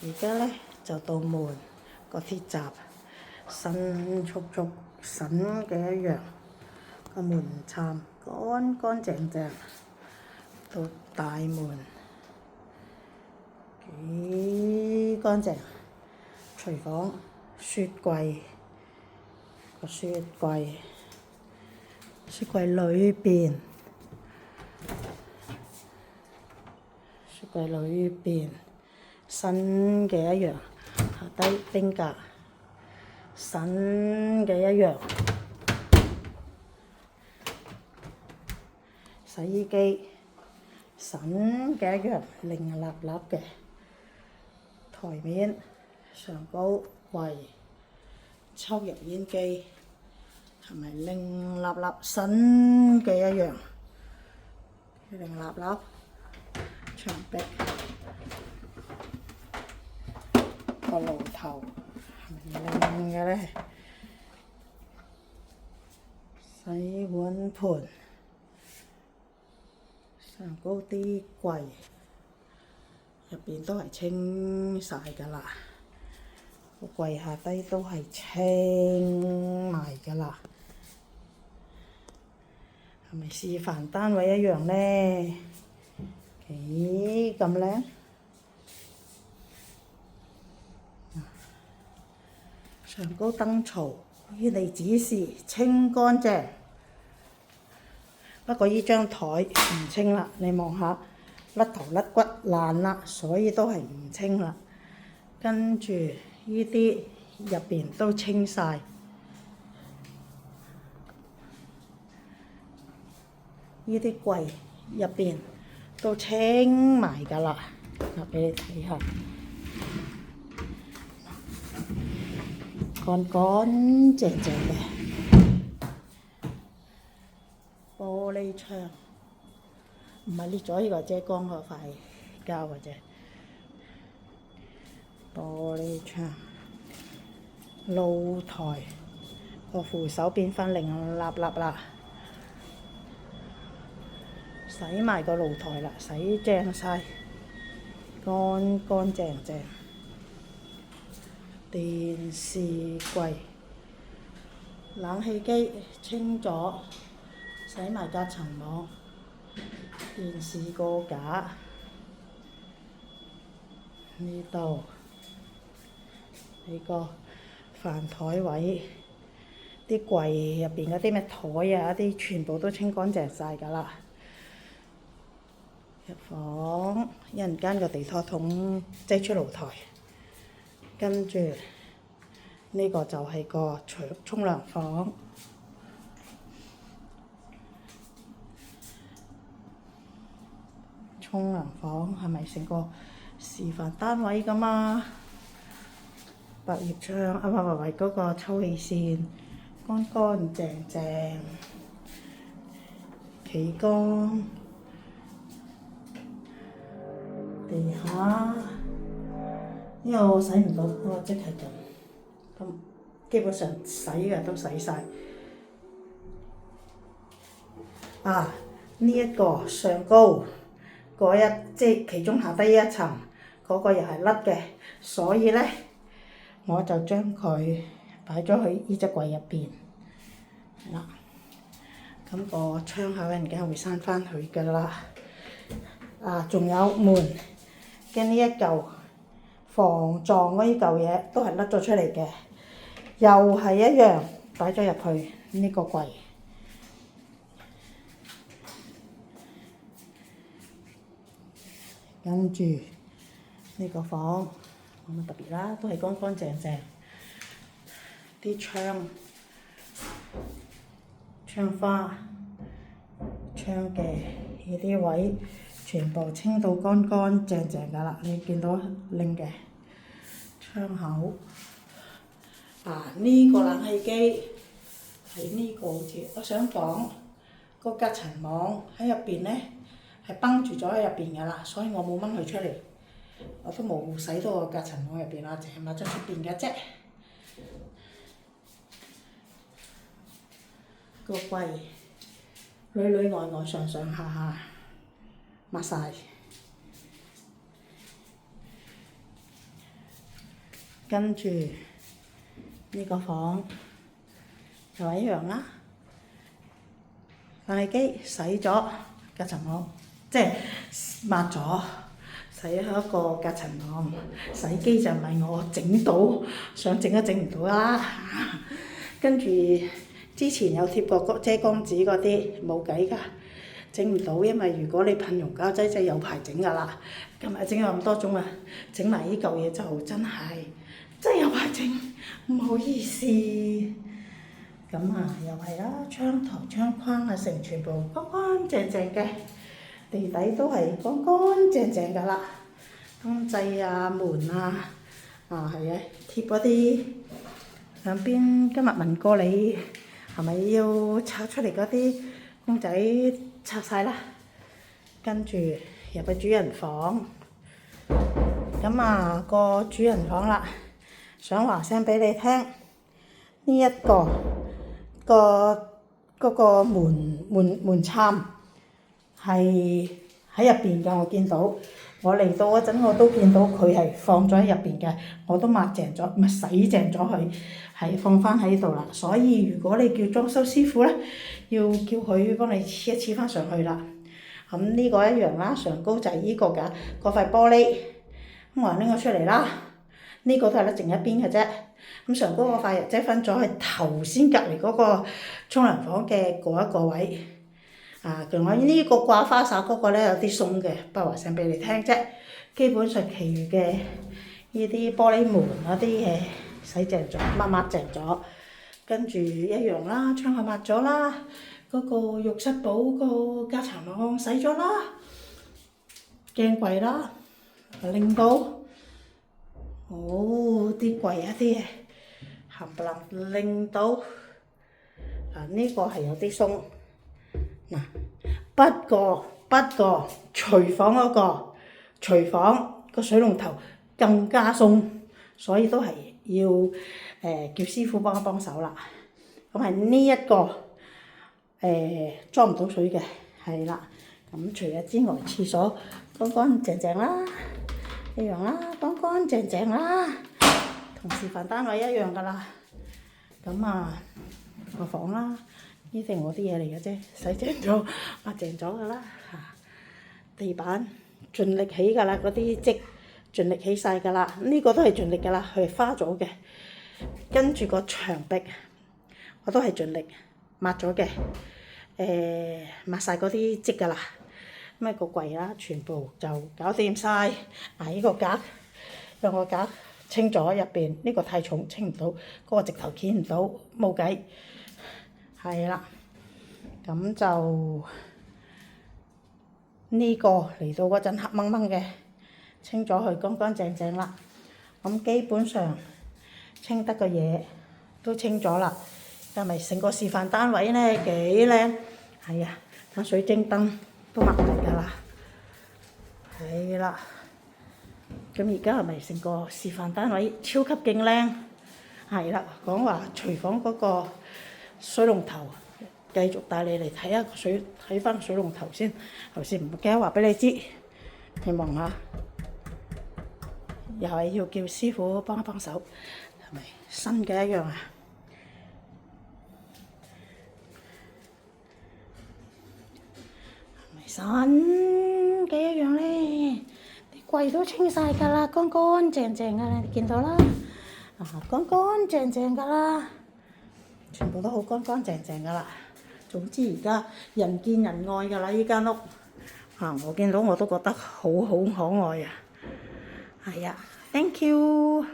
而家咧就到門個鐵閘新簇簇新嘅一樣，個門檻乾乾淨淨，到大門幾乾淨。廚房雪櫃個雪櫃裏邊，雪櫃裏邊新嘅一樣，下低冰格新嘅一樣，洗衣機新嘅一樣，零立立嘅台面上高櫃抽油煙機係咪零立立新嘅一樣，零立立牆壁個爐頭係咪靚嘅咧？洗碗盤上高啲櫃入邊都係清晒㗎啦，個櫃下低都係清埋㗎啦，係咪示範單位一樣咧？幾咁靚！上高燈槽依你指示清乾淨，不過依張台唔清啦，你望下甩頭甩骨爛啦，所以都係唔清啦。跟住依啲入邊都清晒，依啲櫃入邊都清埋㗎啦，嗱俾你睇下。乾乾淨淨嘅玻璃窗，唔係裂咗，呢個遮光嗰塊膠嘅啫。玻璃窗，露台個扶手變翻零立立啦，洗埋個露台啦，洗淨晒，乾乾淨淨。電視櫃、冷氣機清咗，洗埋隔層網，電視個架呢度，呢個飯台位，啲櫃入邊嗰啲咩台啊，啲全部都清乾淨晒㗎啦。入房一陣間個地拖桶擠出露台。跟住呢個就係個沖涼房，沖涼房係咪成個示範單位㗎嘛？百葉窗啊，唔係嗰個抽氣扇，乾乾淨淨，企缸，地下。因為我洗唔到，我即係咁基本上洗嘅都洗晒。呢一個上高嗰即係其中下低一層嗰個又係甩嘅，所以咧我就將佢擺咗去呢隻櫃入邊。係啦，咁個窗口一陣間會閂翻佢㗎啦。仲有門嘅呢一嚿防撞嗰依嚿嘢都係甩咗出嚟嘅，又係一樣擺咗入去呢個櫃。跟住呢個房冇乜特別啦，都係乾乾淨淨。啲窗花、窗嘅呢啲位全部清到乾乾淨淨㗎啦，你見到拎嘅窗口。呢個冷氣機係呢個好似，我想講個隔層網喺入邊咧係崩住咗喺入邊㗎啦，所以我冇掹佢出嚟，我都冇洗到個隔層網入邊啦，淨係抹咗出邊嘅啫。個櫃裏裏外外上上下下抹晒。跟住呢個房又係一樣啦。冷氣機洗咗隔塵網，即係抹咗，洗咗一個隔塵網。洗機就唔係我整到，想整都整唔到啦。跟住之前有貼過遮光紙嗰啲，冇計㗎，整唔到，因為如果你噴溶膠劑，真係有排整㗎啦。今日整咗咁多種啊，整埋呢嚿嘢就真係有排整，唔好意思。咁啊，又係啦，窗台窗框啊，成全部乾乾淨淨嘅，地底都係乾乾淨淨㗎啦。燈掣啊，門啊，係啊，貼嗰啲兩邊。今日問過你係咪要拆出嚟嗰啲公仔拆晒啦？跟住入去主人房。咁啊，個主人房啦，想話聲俾你聽，呢一個嗰個門檻係喺入邊㗎，我見到。我嚟到嗰陣我都見到佢係放咗喺入邊嘅，我都抹淨咗，唔係洗淨咗佢，係放翻喺度啦。所以如果你叫裝修師傅咧，要叫佢幫你黐一黐翻上去啦。咁呢個一樣啦，上高就係呢個㗎，嗰塊玻璃。咁我拎咗出嚟啦，呢個都係得淨一邊嘅啫。咁上高嗰塊即係分咗係頭先隔離嗰個沖涼房嘅嗰一個位。仲有呢個掛花灑嗰個咧有啲鬆嘅，不過話聲俾你聽啫。基本上其餘嘅呢啲玻璃門嗰啲嘢洗淨咗，抹淨咗。跟住一樣啦，窗口抹咗啦，嗰個浴室寶個隔塵網洗咗啦，鏡櫃啦，令到啲櫃一啲嘢冚唪唥令到呢個係有啲鬆。不過廚房個水龍頭更加鬆，所以都係要叫師傅幫一幫手啦。咁係呢一個裝唔到水嘅，係啦。咁除咗之外，廁所乾乾淨淨啦，一樣啦，乾乾淨淨啦，同示範單位一樣㗎啦。咁個房啦。呢啲係我啲嘢嚟嘅啫，洗淨咗、抹淨咗㗎啦。地板盡力起㗎啦，嗰啲積盡力起晒㗎啦。呢個都係盡力㗎啦，佢係花咗嘅。跟住個牆壁我都係盡力抹咗嘅，抹晒嗰啲積㗎啦。咁個櫃啦，全部就搞掂晒。呢個格兩個格清咗入邊，呢個太重清唔到，嗰個直頭掀唔到，冇計。係啦，咁就呢個嚟到嗰陣黑掹掹嘅，清咗佢乾乾淨淨啦。咁基本上清得嘅嘢都清咗啦，係咪成個示範單位咧幾靚？係啊，睇水晶燈都抹埋㗎啦。係啦，咁而家係咪成個示範單位超級勁靚？係啦，講話廚房嗰個水龍頭，繼續帶你嚟睇下睇翻水龍頭先。頭先唔記得話俾你知，你望下，又係要叫師傅幫一幫手，係咪新嘅一樣啊？係咪新嘅一樣咧？啲櫃都清晒㗎啦，乾乾淨淨㗎啦，你見到啦？乾乾淨淨㗎啦。全部都好乾乾淨淨㗎啦。總之而家人見人愛㗎啦，呢間屋我見到我都覺得好可愛啊。係啊，thank you。